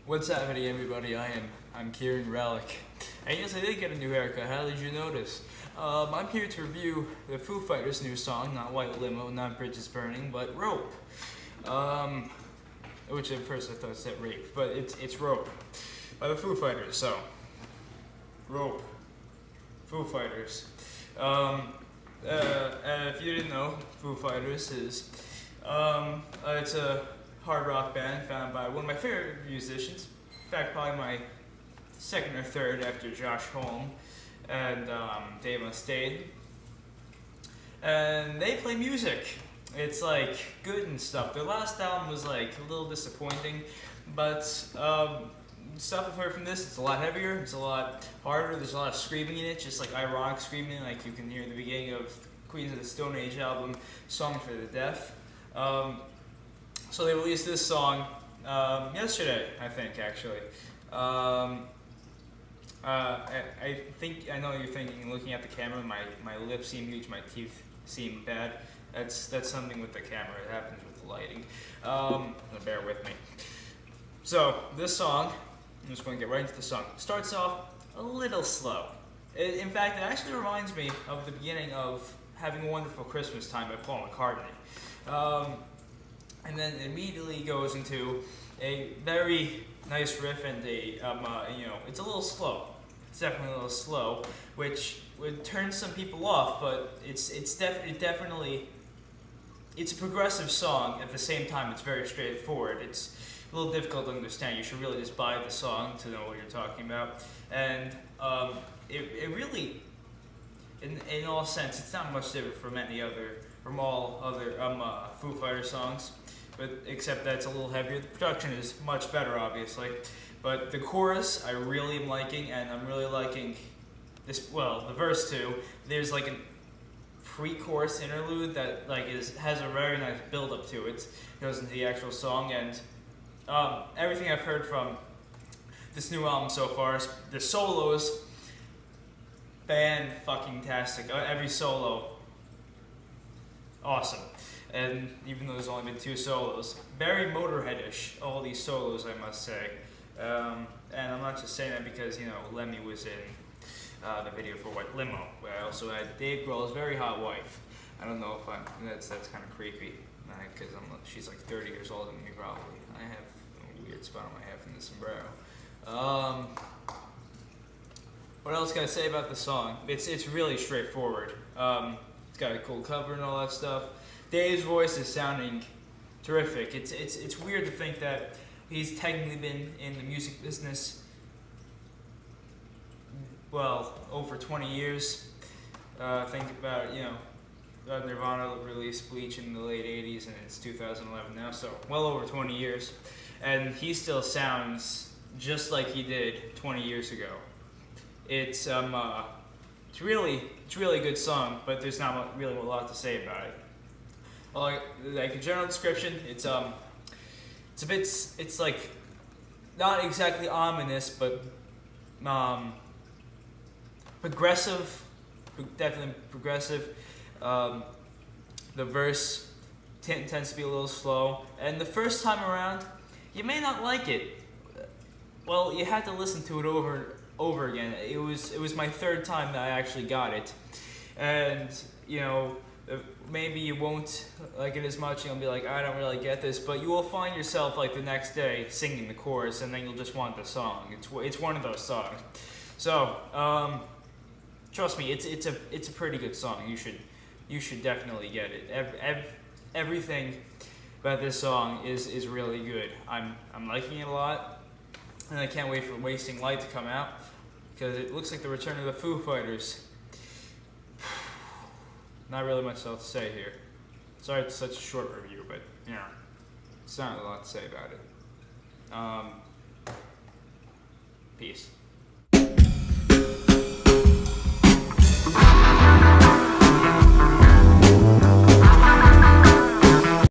What's happening, everybody? I'm Kieran Relic. And yes, I did get a new haircut. How did you notice? I'm here to review the Foo Fighters' new song, not White Limo, not Bridges Burning, but Rope. Which at first I thought it said rape, but it's Rope by the Foo Fighters. So, Rope, Foo Fighters. If you didn't know, Foo Fighters is it's a hard rock band founded by one of my favorite musicians. In fact, probably my second or third after Josh Homme and Dave Mustaine. And they play music. It's like good and stuff. Their last album was like a little disappointing, but stuff I've heard from this, it's a lot heavier, it's a lot harder, there's a lot of screaming in it, just like ironic screaming like you can hear in the beginning of Queens of the Stone Age album, Song for the Deaf. So they released this song yesterday, I think, actually. I know you're thinking, looking at the camera, my lips seem huge, my teeth seem bad. That's something with the camera, it happens with the lighting. Bear with me. So, this song, I'm just going to get right into the song. It starts off a little slow. In fact, it actually reminds me of the beginning of Having a Wonderful Christmas Time by Paul McCartney. And then it immediately goes into a very nice riff and it's a little slow. It's definitely a little slow, which would turn some people off, but it's definitely it's a progressive song. At the same time, it's very straightforward. It's a little difficult to understand. You should really just buy the song to know what you're talking about. And it really, in all sense, it's not much different from all other Foo Fighters songs, but except that it's a little heavier. The production is much better, obviously, but the chorus I really am liking, and I'm really liking this. Well, the verse too. There's like a pre-chorus interlude that has a very nice build-up to it. It goes into the actual song, and everything I've heard from this new album so far, the solos, fan-fucking-tastic. Every solo, awesome. And even though there's only been 2 solos, very Motorhead-ish, all these solos, I must say. And I'm not just saying that because, Lemmy was in the video for White Limo, but I also had Dave Grohl's very hot wife. I don't know if that's kind of creepy, because she's like 30 years older than me probably. I have a weird spot on my head from the sombrero. What else can I say about the song? It's really straightforward. It's got a cool cover and all that stuff. Dave's voice is sounding terrific. It's weird to think that he's technically been in the music business, well, over 20 years. Think about, Nirvana released Bleach in the late 80s and it's 2011 now, so well over 20 years. And he still sounds just like he did 20 years ago. It's really a good song, but there's not really a lot to say about it. Like a general description, it's like not exactly ominous, but progressive, definitely progressive. The verse tends to be a little slow, and the first time around, you may not like it. Well, you had to listen to it over again. It was my 3rd time that I actually got it, and maybe you won't like it as much. You'll be like, I don't really get this, but you will find yourself like the next day singing the chorus, and then you'll just want the song. It's one of those songs. So trust me, it's a pretty good song. You should definitely get it. Everything about this song is really good. I'm liking it a lot, and I can't wait for Wasting Light to come out because it looks like the return of the Foo Fighters. Not really much else to say here. Sorry it's such a short review, but it's not a lot to say about it. Peace.